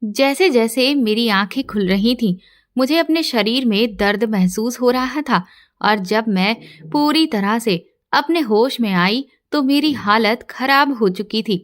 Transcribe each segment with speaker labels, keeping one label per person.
Speaker 1: जैसे जैसे मेरी आंखें खुल रही थीं, मुझे अपने शरीर में दर्द महसूस हो रहा था और जब मैं पूरी तरह से अपने होश में आई तो मेरी हालत खराब हो चुकी थी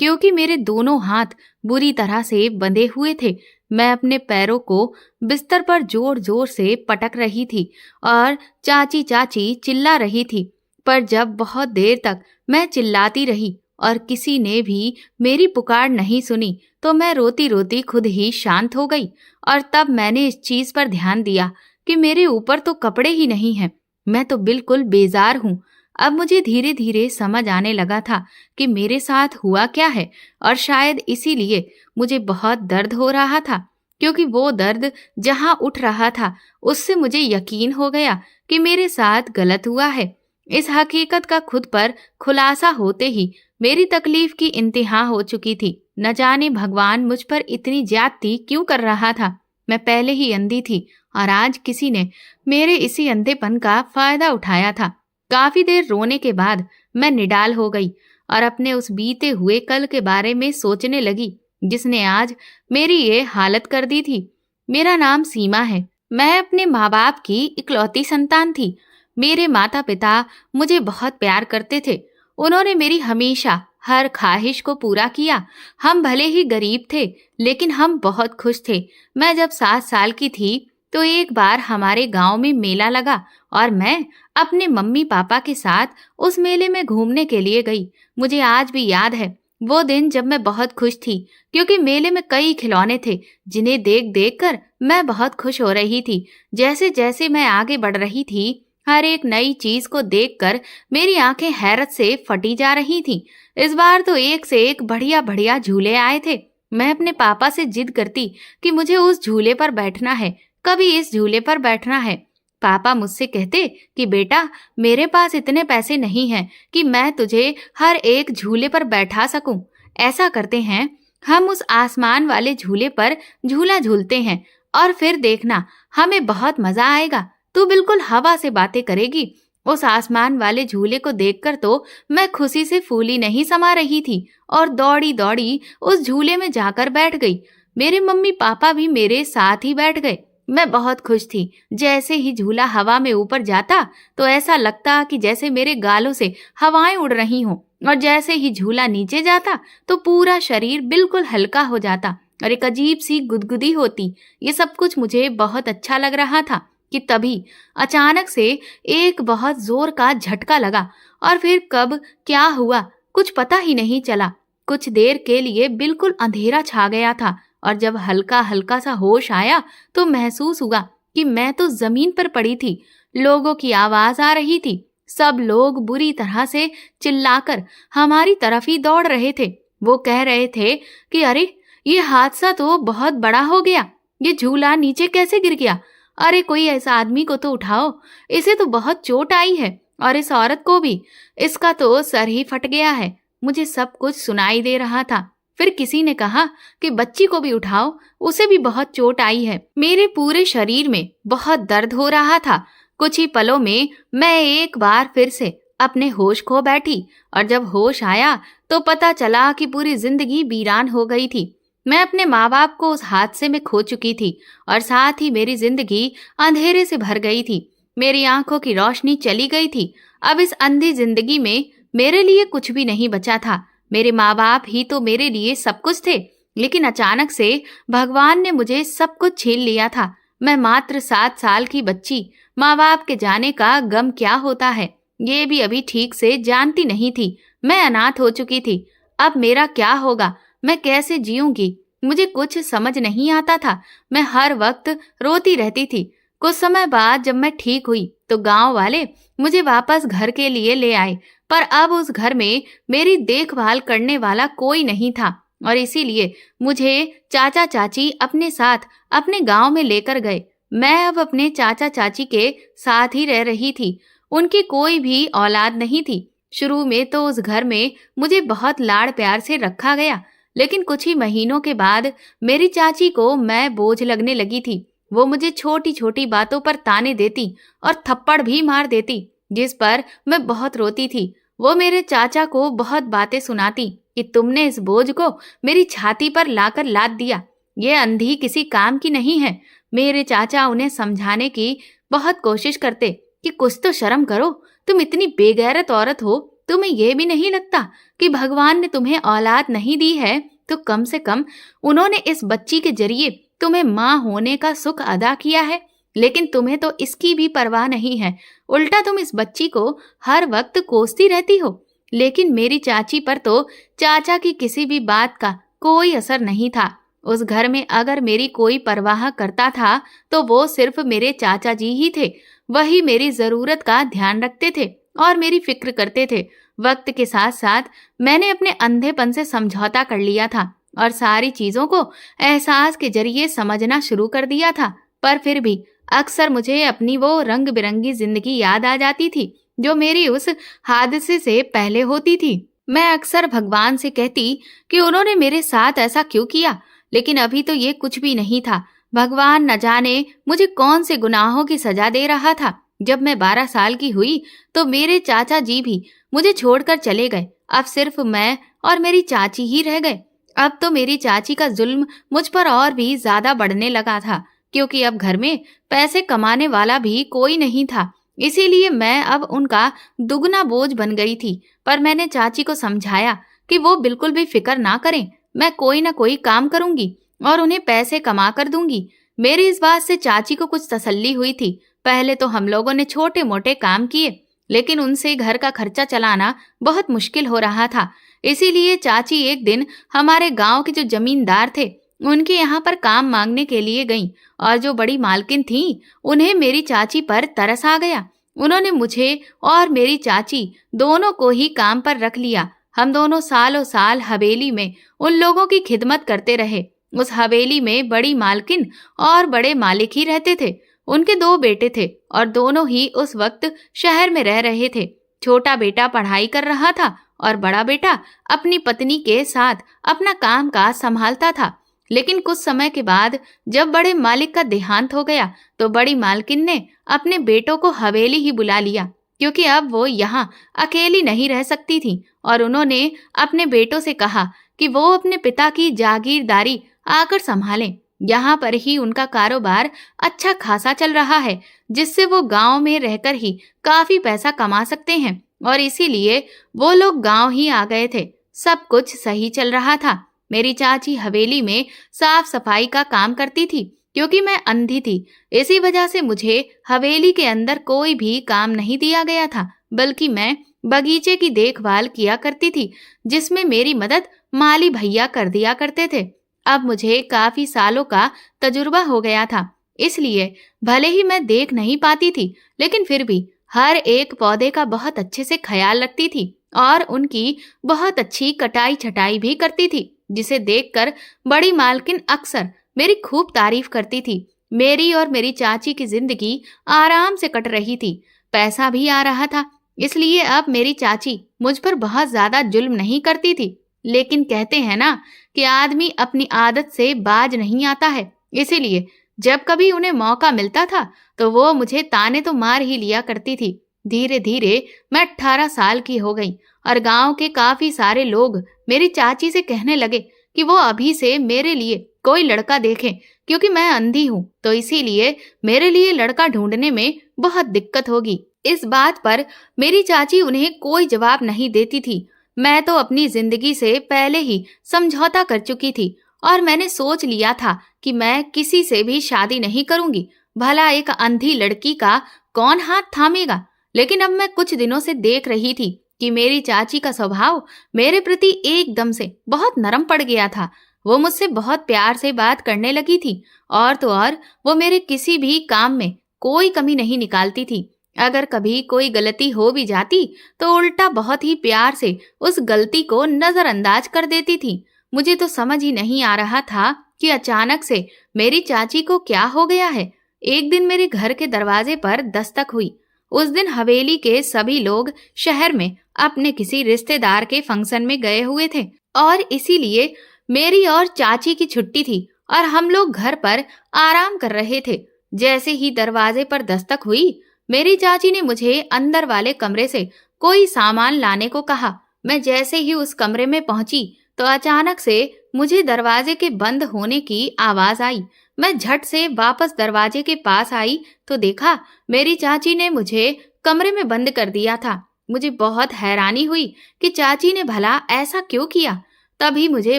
Speaker 1: क्योंकि मेरे दोनों हाथ बुरी तरह से बंधे हुए थे। मैं अपने पैरों को बिस्तर पर जोर जोर से पटक रही थी और चाची चाची चिल्ला रही थी। पर जब बहुत देर तक मैं चिल्लाती रही और किसी ने भी मेरी पुकार नहीं सुनी तो मैं रोती रोती खुद ही शांत हो गई। और तब मैंने इस चीज पर ध्यान दिया कि मेरे ऊपर तो कपड़े ही नहीं हैं, मैं तो बिल्कुल बेजार हूँ। अब मुझे धीरे धीरे समझ आने लगा था कि मेरे साथ हुआ क्या है और शायद इसीलिए मुझे बहुत दर्द हो रहा था, क्योंकि वो दर्द जहाँ उठ रहा था उससे मुझे यकीन हो गया कि मेरे साथ गलत हुआ है। इस हकीकत का खुद पर खुलासा होते ही मेरी तकलीफ की इंतहा हो चुकी थी। न जाने भगवान मुझ पर इतनी ज्यादती क्यों कर रहा था। मैं पहले ही अंधी थी और आज किसी ने मेरे इसी अंधेपन का फायदा उठाया था। काफी देर रोने के बाद मैं निडाल हो गई और अपने उस बीते हुए कल के बारे में सोचने लगी जिसने आज मेरी ये हालत कर दी थी। मेरा नाम सीमा है। मैं अपने माँ बाप की इकलौती संतान थी। मेरे माता पिता मुझे बहुत प्यार करते थे। उन्होंने मेरी हमेशा हर ख्वाहिश को पूरा किया। हम भले ही गरीब थे लेकिन हम बहुत खुश थे। मैं जब 7 साल की थी तो एक बार हमारे गांव में मेला लगा और मैं अपने मम्मी पापा के साथ उस मेले में घूमने के लिए गई। मुझे आज भी याद है वो दिन जब मैं बहुत खुश थी क्योंकि मेले में कई खिलौने थे जिन्हें देख देख कर मैं बहुत खुश हो रही थी। जैसे जैसे मैं आगे बढ़ रही थी हर एक नई चीज को देखकर मेरी आंखें हैरत से फटी जा रही थीं। इस बार तो एक से एक बढ़िया बढ़िया झूले आए थे। मैं अपने पापा से जिद करती कि मुझे उस झूले पर बैठना है, कभी इस झूले पर बैठना है। पापा मुझसे कहते कि बेटा, मेरे पास इतने पैसे नहीं हैं कि मैं तुझे हर एक झूले पर बैठा सकूं। ऐसा करते हैं, हम उस आसमान वाले झूले पर झूला झूलते हैं और फिर देखना, हमें बहुत मजा आएगा। तू बिल्कुल हवा से बातें करेगी। उस आसमान वाले झूले को देखकर तो मैं खुशी से फूली नहीं समा रही थी और दौड़ी दौड़ी उस झूले में जाकर बैठ गई। मेरे मम्मी पापा भी मेरे साथ ही बैठ गए। मैं बहुत खुश थी। जैसे ही झूला हवा में ऊपर जाता तो ऐसा लगता कि जैसे मेरे गालों से हवाएं उड़ रही हों, और जैसे ही झूला नीचे जाता तो पूरा शरीर बिल्कुल हल्का हो जाता और एक अजीब सी गुदगुदी होती। ये सब कुछ मुझे बहुत अच्छा लग रहा था कि तभी अचानक से एक बहुत जोर का झटका लगा और फिर कब क्या हुआ कुछ पता ही नहीं चला। कुछ देर के लिए बिल्कुल अंधेरा छा गया था और जब हल्का हल्का सा होश आया तो महसूस हुआ कि मैं तो जमीन पर पड़ी थी। लोगों की आवाज आ रही थी। सब लोग बुरी तरह से चिल्लाकर हमारी तरफ ही दौड़ रहे थे। वो कह रहे थे कि अरे, ये हादसा तो बहुत बड़ा हो गया। ये झूला नीचे कैसे गिर गया? अरे, कोई ऐसा आदमी को तो उठाओ, इसे तो बहुत चोट आई है और इस औरत को भी, इसका तो सर ही फट गया है। मुझे सब कुछ सुनाई दे रहा था। फिर किसी ने कहा कि बच्ची को भी उठाओ, उसे भी बहुत चोट आई है। मेरे पूरे शरीर में बहुत दर्द हो रहा था। कुछ ही पलों में मैं एक बार फिर से अपने होश खो बैठी और जब होश आया तो पता चला कि पूरी जिंदगी वीरान हो गई थी। मैं अपने माँ बाप को उस हादसे में खो चुकी थी और साथ ही मेरी जिंदगी अंधेरे से भर गई थी। मेरी आंखों की रोशनी चली गई थी। अब इस अंधी जिंदगी में मेरे लिए कुछ भी नहीं बचा था। मेरे माँ बाप ही तो मेरे लिए सब कुछ थे, लेकिन अचानक से भगवान ने मुझे सब कुछ छीन लिया था। मैं मात्र 7 साल की बच्ची माँ बाप के जाने का गम क्या होता है ये भी अभी ठीक से जानती नहीं थी। मैं अनाथ हो चुकी थी। अब मेरा क्या होगा? मैं कैसे जीऊंगी? मुझे कुछ समझ नहीं आता था। मैं हर वक्त रोती रहती थी। कुछ समय बाद जब मैं ठीक हुई तो गांव वाले मुझे वापस घर के लिए ले आए, पर अब उस घर में मेरी देखभाल करने वाला कोई नहीं था और इसीलिए मुझे चाचा चाची अपने साथ अपने गांव में लेकर गए। मैं अब अपने चाचा चाची के साथ ही रह रही थी। उनकी कोई भी औलाद नहीं थी। शुरू में तो उस घर में मुझे बहुत लाड़ प्यार से रखा गया, लेकिन कुछ ही महीनों के बाद मेरी चाची को मैं बोझ लगने लगी थी। वो मुझे छोटी छोटी बातों पर ताने देती और थप्पड़ भी मार देती, जिस पर मैं बहुत रोती थी। वो मेरे चाचा को बहुत बातें सुनाती कि तुमने इस बोझ को मेरी छाती पर लाकर लाद दिया। ये अंधी किसी काम की नहीं है। मेरे चाचा उन्हें समझाने की बहुत कोशिश करते कि कुछ तो शर्म करो, तुम इतनी बेगैरत औरत हो, तुम्हें यह भी नहीं लगता कि भगवान ने तुम्हें औलाद नहीं दी है तो कम से कम उन्होंने इस बच्ची के जरिए तुम्हें माँ होने का सुख अदा किया है। लेकिन तुम्हें तो इसकी भी परवाह नहीं है, उल्टा तुम इस बच्ची को हर वक्त कोसती रहती हो। लेकिन मेरी चाची पर तो चाचा की किसी भी बात का कोई असर नहीं था। उस घर में अगर मेरी कोई परवाह करता था तो वो सिर्फ मेरे चाचा जी ही थे। वही मेरी जरूरत का ध्यान रखते थे और मेरी फिक्र करते थे। वक्त के साथ साथ मैंने अपने अंधेपन से समझौता कर लिया था और सारी चीजों को एहसास के जरिए समझना शुरू कर दिया था। पर फिर भी अक्सर मुझे अपनी वो रंग बिरंगी जिंदगी याद आ जाती थी जो मेरी उस हादसे से पहले होती थी। मैं अक्सर भगवान से कहती कि उन्होंने मेरे साथ ऐसा क्यों किया, लेकिन अभी तो ये कुछ भी नहीं था। भगवान न जाने मुझे कौन से गुनाहों की सजा दे रहा था। जब मैं 12 साल की हुई तो मेरे चाचा जी भी मुझे छोड़कर चले गए। अब सिर्फ मैं और मेरी चाची ही रह गए। अब तो मेरी चाची का जुल्म मुझ पर और भी ज्यादा बढ़ने लगा था, क्योंकि अब घर में पैसे कमाने वाला भी कोई नहीं था। इसीलिए मैं अब उनका दुगना बोझ बन गई थी। पर मैंने चाची को समझाया कि वो बिल्कुल भी फिक्र ना करें, मैं कोई ना कोई काम करूंगी और उन्हें पैसे कमा कर दूंगी। मेरी इस बात से चाची को कुछ तसल्ली हुई थी। पहले तो हम लोगों ने छोटे मोटे काम किए, लेकिन उनसे घर का खर्चा चलाना बहुत मुश्किल हो रहा था। इसीलिए चाची एक दिन हमारे गांव के जो जमींदार थे उनके यहाँ पर काम मांगने के लिए गईं, और जो बड़ी मालकिन थी उन्हें मेरी चाची पर तरस आ गया। उन्होंने मुझे और मेरी चाची दोनों को ही काम पर रख लिया। हम दोनों सालों साल हवेली में उन लोगों की खिदमत करते रहे। उस हवेली में बड़ी मालकिन और बड़े मालिक ही रहते थे। उनके 2 बेटे थे और दोनों ही उस वक्त शहर में रह रहे थे। छोटा बेटा पढ़ाई कर रहा था और बड़ा बेटा अपनी पत्नी के साथ अपना काम काज संभालता था। लेकिन कुछ समय के बाद जब बड़े मालिक का देहांत हो गया तो बड़ी मालकिन ने अपने बेटों को हवेली ही बुला लिया, क्योंकि अब वो यहाँ अकेली नहीं रह सकती थी। और उन्होंने अपने बेटों से कहा कि वो अपने पिता की जागीरदारी आकर संभालें। यहाँ पर ही उनका कारोबार अच्छा खासा चल रहा है, जिससे वो गांव में रहकर ही काफी पैसा कमा सकते हैं, और इसीलिए वो लोग गांव ही आ गए थे। सब कुछ सही चल रहा था। मेरी चाची हवेली में साफ सफाई का काम करती थी। क्योंकि मैं अंधी थी, इसी वजह से मुझे हवेली के अंदर कोई भी काम नहीं दिया गया था, बल्कि मैं बगीचे की देखभाल किया करती थी, जिसमें मेरी मदद माली भैया कर दिया करते थे। अब मुझे काफी सालों का तजुर्बा हो गया था, इसलिए भले ही मैं देख नहीं पाती थी, लेकिन फिर भी हर एक पौधे का बहुत अच्छे से ख्याल रखती थी और उनकी बहुत अच्छी कटाई छटाई भी करती थी, जिसे देखकर बड़ी मालकिन अक्सर मेरी खूब तारीफ करती थी। मेरी और मेरी चाची की जिंदगी आराम से कट रही थी, पैसा भी आ रहा था, इसलिए अब मेरी चाची मुझ पर बहुत ज्यादा जुल्म नहीं करती थी। लेकिन कहते हैं ना कि आदमी अपनी आदत से बाज नहीं आता है, इसीलिए जब कभी उन्हें मौका मिलता था तो वो मुझे ताने तो मार ही लिया करती थी। धीरे धीरे मैं 18 साल की हो गई और गांव के काफी सारे लोग मेरी चाची से कहने लगे कि वो अभी से मेरे लिए कोई लड़का देखें, क्योंकि मैं अंधी हूँ तो इसीलिए मेरे लिए लड़का ढूंढने में बहुत दिक्कत होगी। इस बात पर मेरी चाची उन्हें कोई जवाब नहीं देती थी। मैं तो अपनी जिंदगी से पहले ही समझौता कर चुकी थी और मैंने सोच लिया था कि मैं किसी से भी शादी नहीं करूंगी। भला एक अंधी लड़की का कौन हाथ थामेगा। लेकिन अब मैं कुछ दिनों से देख रही थी कि मेरी चाची का स्वभाव मेरे प्रति एकदम से बहुत नरम पड़ गया था। वो मुझसे बहुत प्यार से बात करने लगी थी, और तो और वो मेरे किसी भी काम में कोई कमी नहीं निकालती थी। अगर कभी कोई गलती हो भी जाती तो उल्टा बहुत ही प्यार से उस गलती को नजरअंदाज कर देती थी। मुझे तो समझ ही नहीं आ रहा था कि अचानक से मेरी चाची को क्या हो गया है। एक दिन मेरे घर के दरवाजे पर दस्तक हुई। उस दिन हवेली के सभी लोग शहर में अपने किसी रिश्तेदार के फंक्शन में गए हुए थे और इसीलिए मेरी और चाची की छुट्टी थी और हम लोग घर पर आराम कर रहे थे। जैसे ही दरवाजे पर दस्तक हुई, मेरी चाची ने मुझे अंदर वाले कमरे से कोई सामान लाने को कहा। मैं जैसे ही उस कमरे में पहुंची तो अचानक से मुझे दरवाजे के बंद होने की आवाज आई। मैं झट से वापस दरवाजे के पास आई तो देखा मेरी चाची ने मुझे कमरे में बंद कर दिया था। मुझे बहुत हैरानी हुई कि चाची ने भला ऐसा क्यों किया। तभी मुझे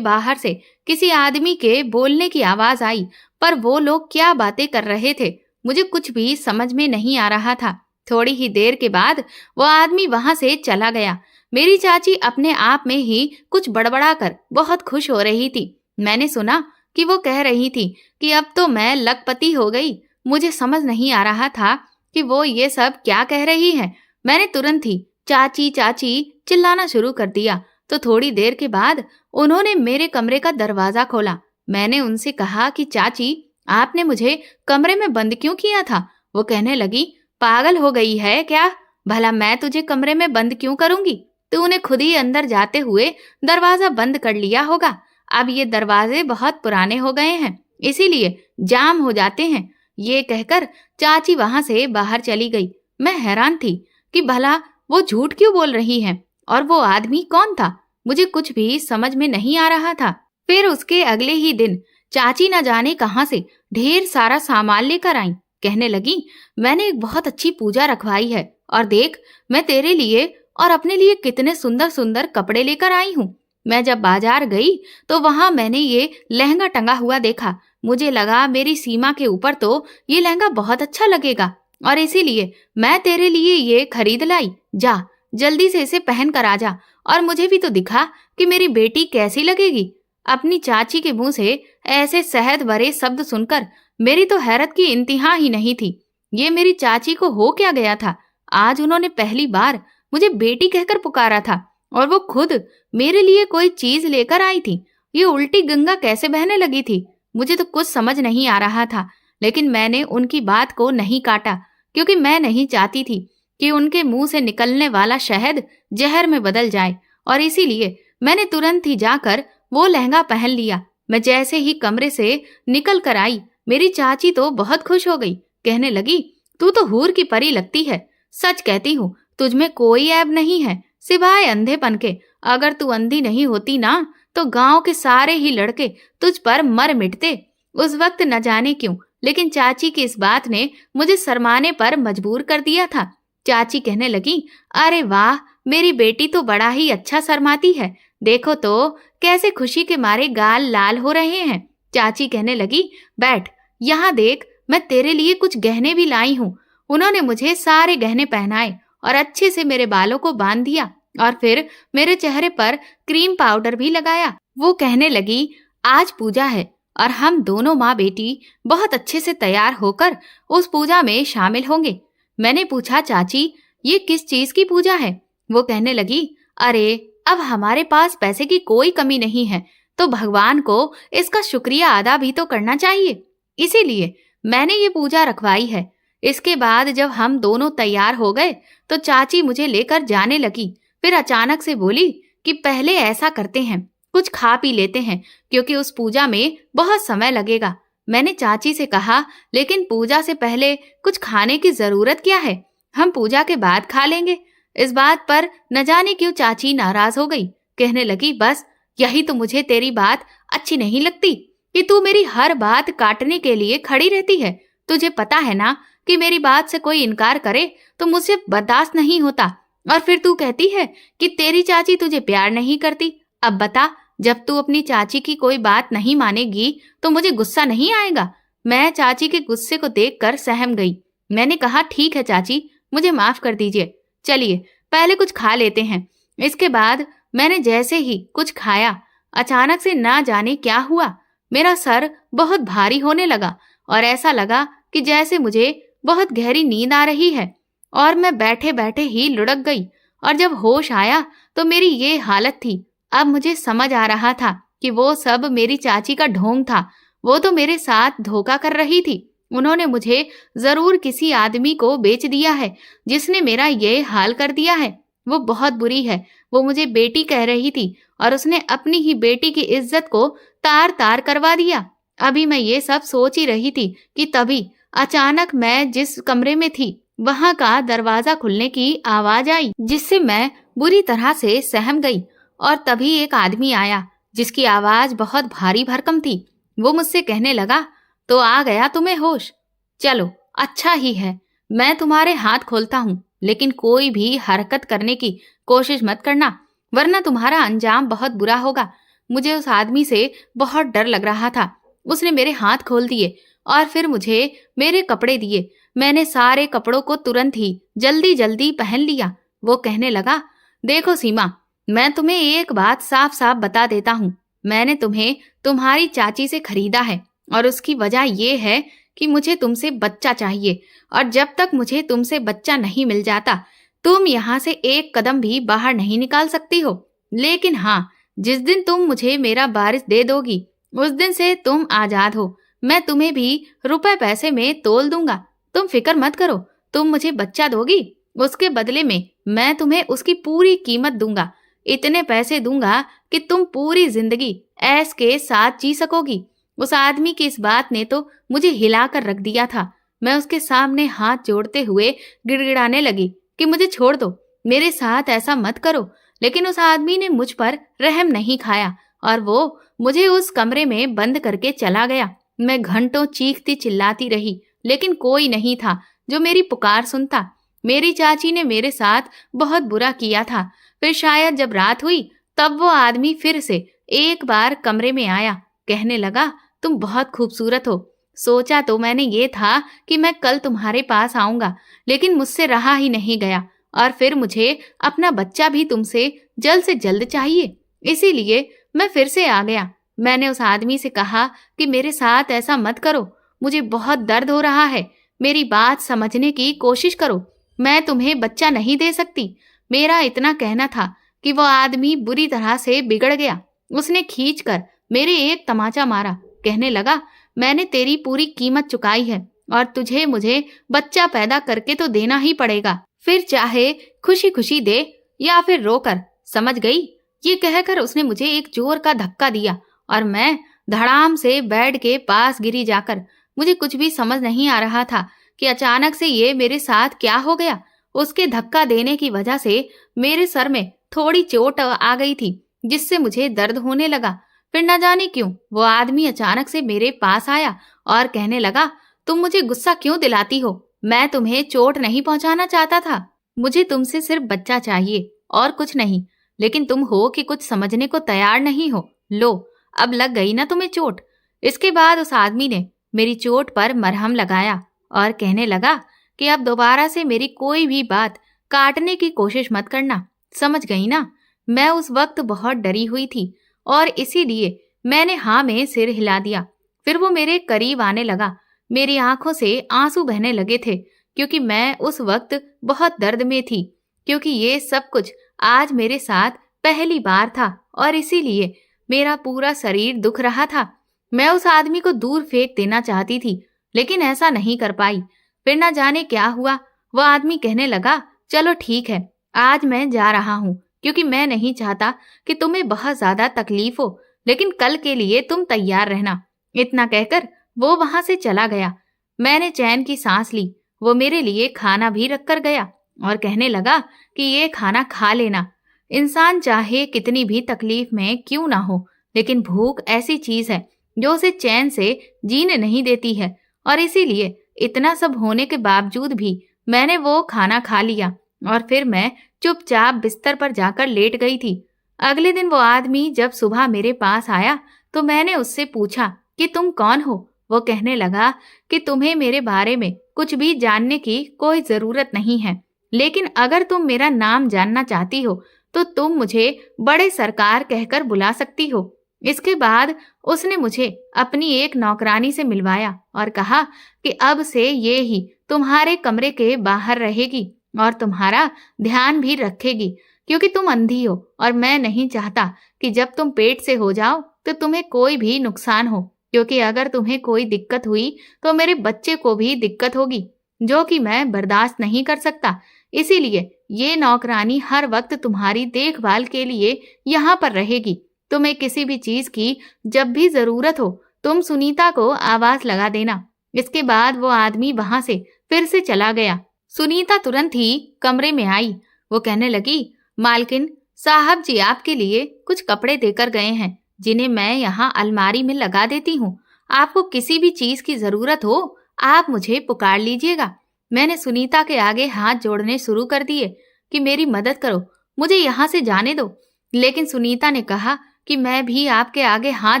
Speaker 1: बाहर से किसी आदमी के बोलने की आवाज आई, पर वो लोग क्या बातें कर रहे थे मुझे कुछ भी समझ में नहीं आ रहा था। थोड़ी ही देर के बाद वो आदमी वहां से चला गया। मेरी चाची अपने आप में ही कुछ बड़बड़ा कर बहुत खुश हो रही थी। मैंने सुना कि वो कह रही थी कि अब तो मैं लखपति हो गई। मुझे समझ नहीं आ रहा था कि वो ये सब क्या कह रही है। मैंने तुरंत ही चाची चाची चिल्लाना शुरू कर दिया। तो थोड़ी देर के बाद उन्होंने मेरे कमरे का दरवाजा खोला। मैंने उनसे कहा कि चाची, आपने मुझे कमरे में बंद क्यों किया था? वो कहने लगी, पागल हो गई है क्या? भला मैं तुझे कमरे में बंद क्यों करूंगी? तूने खुद ही अंदर जाते हुए दरवाजा बंद कर लिया होगा। अब ये दरवाजे बहुत पुराने हो गए हैं, इसीलिए जाम हो जाते हैं। ये कहकर चाची वहां से बाहर चली गई। मैं हैरान थी कि भला वो झूठ क्यों बोल रही है और वो आदमी कौन था। मुझे कुछ भी समझ में नहीं आ रहा था। फिर उसके अगले ही दिन चाची न जाने कहां से ढेर सारा सामान लेकर आई। कहने लगी, मैंने एक बहुत अच्छी पूजा रखवाई है और देख, मैं तेरे लिए और अपने लिए कितने सुंदर सुंदर कपड़े लेकर आई हूँ। मैं जब बाजार गई तो वहां मैंने ये लहंगा टंगा हुआ देखा। मुझे लगा मेरी सीमा के ऊपर तो ये लहंगा बहुत अच्छा लगेगा और इसीलिए मैं तेरे लिए ये खरीद लाई। जा, जल्दी से इसे पहन कर आ जा और मुझे भी तो दिखा कि मेरी बेटी कैसी लगेगी। अपनी चाची के मुंह से ऐसे सहज भरे शब्द सुनकर मेरी तो हैरत की इंतहा ही नहीं थी। ये मेरी चाची को हो क्या गया था? आज उन्होंने पहली बार मुझे बेटी कहकर पुकारा था और वो खुद मेरे लिए कोई चीज लेकर आई थी। ये उल्टी गंगा कैसे बहने लगी थी? मुझे तो कुछ समझ नहीं आ रहा था, लेकिन मैंने उनकी बात को नहीं काटा क्योंकि मैं नहीं चाहती थी कि उनके मुंह से निकलने वाला शहद जहर में बदल जाए, और इसीलिए मैंने तुरंत ही जाकर वो लहंगा पहन लिया। मैं जैसे ही कमरे से निकल कर आई, मेरी चाची तो बहुत खुश हो गई। कहने लगी, तू तो हूर की परी लगती है। सच कहती हूँ, तुझमें कोई ऐब नहीं है सिवाय अंधेपन के। अगर तू अंधी नहीं होती ना तो गांव के सारे ही लड़के तुझ पर मर मिटते। उस वक्त न जाने क्यों, लेकिन चाची की इस बात ने मुझे शर्माने पर मजबूर कर दिया था। चाची कहने लगी, अरे वाह, मेरी बेटी तो बड़ा ही अच्छा शर्माती है। देखो तो कैसे खुशी के मारे गाल लाल हो रहे हैं। चाची कहने लगी, बैठ, यहाँ देख, मैं तेरे लिए कुछ गहने भी लाई हूँ। उन्होंने मुझे सारे गहने पहनाए और अच्छे से मेरे बालों को बांध दिया और फिर मेरे चेहरे पर क्रीम पाउडर भी लगाया। वो कहने लगी, आज पूजा है और हम दोनों माँ बेटी बहुत अच्छे से तैयार होकर उस पूजा में शामिल होंगे। मैंने पूछा, चाची, ये किस चीज की पूजा है? वो कहने लगी, अरे अब हमारे पास पैसे की कोई कमी नहीं है, तो भगवान को इसका शुक्रिया अदा भी तो करना चाहिए, इसीलिए मैंने ये पूजा रखवाई है। इसके बाद जब हम दोनों तैयार हो गए तो चाची मुझे लेकर जाने लगी। फिर अचानक से बोली कि पहले ऐसा करते हैं, कुछ खा पी लेते हैं क्योंकि उस पूजा में बहुत समय लगेगा। मैंने चाची से कहा, लेकिन पूजा से पहले कुछ खाने की जरूरत क्या है? हम पूजा के बाद खा लेंगे। इस बात पर न जाने क्यों चाची नाराज हो गई। कहने लगी, बस यही तो मुझे तेरी बात अच्छी नहीं लगती कि तू मेरी हर बात काटने के लिए खड़ी रहती है। तुझे पता है ना कि मेरी बात से कोई इनकार करे तो मुझसे बर्दाश्त नहीं होता, और फिर तू कहती है कि तेरी चाची तुझे प्यार नहीं करती। अब बता, जब तू अपनी चाची की कोई बात नहीं मानेगी तो मुझे गुस्सा नहीं आएगा? मैं चाची के गुस्से को देखकर सहम गई। मैंने कहा, ठीक है चाची, मुझे माफ कर दीजिए। चलिए पहले कुछ खा लेते हैं। इसके बाद मैंने जैसे ही कुछ खाया, अचानक से ना जाने क्या हुआ, मेरा सर बहुत भारी होने लगा और ऐसा लगा कि जैसे मुझे बहुत गहरी नींद आ रही है, और मैं बैठे बैठे ही लुढ़क गई। और जब होश आया तो मेरी ये हालत थी। अब मुझे समझ आ रहा था कि वो सब मेरी चाची का ढोंग था। वो तो मेरे साथ धोखा कर रही थी। उन्होंने मुझे जरूर किसी आदमी को बेच दिया है जिसने मेरा ये हाल कर दिया है। वो बहुत बुरी है। वो मुझे बेटी कह रही थी और उसने अपनी ही बेटी की इज्जत को तार तार करवा दिया। अभी मैं ये सब सोच ही रही थी कि तभी अचानक मैं जिस कमरे में थी वहां का दरवाजा खुलने की आवाज आई, जिससे मैं बुरी तरह से सहम गई। और तभी एक आदमी आया जिसकी आवाज बहुत भारी भरकम थी। वो मुझसे कहने लगा, तो आ गया तुम्हें होश? चलो अच्छा ही है, मैं तुम्हारे हाथ खोलता हूँ, लेकिन कोई भी हरकत करने की कोशिश मत करना, वरना तुम्हारा अंजाम बहुत बुरा होगा। मुझे उस आदमी से बहुत डर लग रहा था। उसने मेरे हाथ खोल दिए और फिर मुझे मेरे कपड़े दिए। मैंने सारे कपड़ों को तुरंत ही जल्दी जल्दी पहन लिया। वो कहने लगा, देखो सीमा, मैं तुम्हें एक बात साफ साफ बता देता हूँ। मैंने तुम्हें तुम्हारी चाची से खरीदा है और उसकी वजह यह है कि मुझे तुमसे बच्चा चाहिए, और जब तक मुझे तुमसे बच्चा नहीं मिल जाता तुम यहाँ से एक कदम भी बाहर नहीं निकाल सकती हो। लेकिन हाँ, जिस दिन तुम मुझे मेरा वारिस दे दोगी उस दिन से तुम आजाद हो। मैं तुम्हें भी रुपए पैसे में तोल दूंगा। तुम फिक्र मत करो, तुम मुझे बच्चा दोगी, उसके बदले में मैं तुम्हें उसकी पूरी कीमत दूंगा। इतने पैसे दूंगा कि तुम पूरी जिंदगी ऐश के साथ जी सकोगी। उस आदमी की इस बात ने तो मुझे हिलाकर रख दिया था। मैं उसके सामने हाथ जोड़ते हुए गिड़गिड़ाने लगी कि मुझे छोड़ दो, मेरे साथ ऐसा मत करो। लेकिन उस आदमी ने मुझ पर रहम नहीं खाया और वो मुझे उस कमरे में बंद करके चला गया। मैं घंटों चीखती चिल्लाती रही, लेकिन कोई नहीं था जो मेरी पुकार सुनता। मेरी चाची ने मेरे साथ बहुत बुरा किया था। फिर शायद जब रात हुई तब वो आदमी फिर से एक बार कमरे में आया। कहने लगा, तुम बहुत खूबसूरत हो। सोचा तो मैंने ये था कि मैं कल तुम्हारे पास आऊंगा, लेकिन मुझसे रहा ही नहीं गया, और फिर मुझे अपना बच्चा भी तुमसे जल्द से जल्द चाहिए, इसीलिए मैं फिर से आ गया। मैंने उस आदमी से कहा कि मेरे साथ ऐसा मत करो, मुझे बहुत दर्द हो रहा है, मेरी बात समझने की कोशिश करो, मैं तुम्हें बच्चा नहीं दे सकती। मेरा इतना कहना था कि वो आदमी बुरी तरह से बिगड़ गया। उसने खींचकर मेरे एक तमाचा मारा। कहने लगा, मैंने तेरी पूरी कीमत चुकाई है और तुझे मुझे बच्चा पैदा करके तो देना ही पड़ेगा, फिर चाहे खुशी खुशी दे या फिर रोकर, समझ गई? ये कहकर उसने मुझे एक जोर का धक्का दिया और मैं धड़ाम से बेड के पास गिरी जाकर। मुझे कुछ भी समझ नहीं आ रहा था कि अचानक से ये मेरे साथ क्या हो गया। उसके धक्का देने की वजह से मेरे सर में थोड़ी चोट आ गई थी, जिससे मुझे दर्द होने लगा। फिर न जाने क्यों वो आदमी अचानक से मेरे पास आया और कहने लगा, तुम मुझे गुस्सा क्यों दिलाती हो? मैं तुम्हें चोट नहीं पहुंचाना चाहता था। मुझे तुमसे सिर्फ बच्चा चाहिए और कुछ नहीं, लेकिन तुम हो कि कुछ समझने को तैयार नहीं हो। लो, अब लग गई ना तुम्हें चोट। इसके बाद उस आदमी ने मेरी चोट पर मरहम लगाया और कहने लगा कि अब दोबारा से मेरी कोई भी बात काटने की कोशिश मत करना, समझ गई ना? मैं उस वक्त बहुत डरी हुई थी और इसीलिए मैंने हाँ में सिर हिला दिया। फिर वो मेरे करीब आने लगा। मेरी आंखों से आंसू बहने लगे थे, क्योंकि मैं उस वक्त बहुत दर्द में थी, क्योंकि ये सब कुछ आज मेरे साथ पहली बार था और इसीलिए मेरा पूरा शरीर दुख रहा था। मैं उस आदमी को दूर फेंक देना चाहती थी, लेकिन ऐसा नहीं कर पाई। फिर ना जाने क्या हुआ, वो आदमी कहने लगा, चलो ठीक है, आज मैं जा रहा हूँ, क्योंकि मैं नहीं चाहता कि तुम्हें बहुत ज्यादा तकलीफ हो, लेकिन कल के लिए तुम तैयार रहना। इतना कहकर वो वहां से चला गया। मैंने चैन की सांस ली। वो मेरे लिए खाना भी रख कर गया और कहने लगा कि ये खाना खा लेना। इंसान चाहे कितनी भी तकलीफ में क्यों ना हो, लेकिन भूख ऐसी चीज है जो उसे चैन से जीने नहीं देती है, और इसीलिए इतना सब होने के बावजूद भी मैंने वो खाना खा लिया और फिर मैं चुपचाप बिस्तर पर जाकर लेट गई थी। अगले दिन वो आदमी जब सुबह मेरे पास आया तो मैंने उससे पूछा कि तुम कौन हो? वो कहने लगा कि तुम्हें मेरे बारे में कुछ भी जानने की कोई जरूरत नहीं है, लेकिन अगर तुम मेरा नाम जानना चाहती हो तो तुम मुझे बड़े सरकार कहकर बुला सकती हो। इसके बाद उसने मुझे अपनी एक नौकरानी से मिलवाया और कहा कि अब से ये ही तुम्हारे कमरे के बाहर रहेगी और तुम्हारा ध्यान भी रखेगी, क्योंकि तुम अंधी हो और मैं नहीं चाहता कि जब तुम पेट से हो जाओ तो तुम्हें कोई भी नुकसान हो, क्योंकि अगर तुम्हें कोई दिक्कत हुई तो मेरे बच्चे को भी दिक्कत होगी, जो कि मैं बर्दाश्त नहीं कर सकता। इसीलिए ये नौकरानी हर वक्त तुम्हारी देखभाल के लिए यहाँ पर रहेगी। तुम्हें किसी भी चीज की जब भी जरूरत हो तुम सुनीता को आवाज लगा देना। इसके बाद वो आदमी वहां से फिर से चला गया। सुनीता तुरंत ही कमरे में आई। वो कहने लगी, मालकिन साहब जी आपके लिए कुछ कपड़े देकर गए हैं, जिन्हें मैं यहाँ अलमारी में लगा देती हूँ। आपको किसी भी चीज की जरूरत हो, आप मुझे पुकार लीजिएगा। मैंने सुनीता के आगे हाथ जोड़ने शुरू कर दिए कि मेरी मदद करो, मुझे यहाँ से जाने दो। लेकिन सुनीता ने कहा कि मैं भी आपके आगे हाथ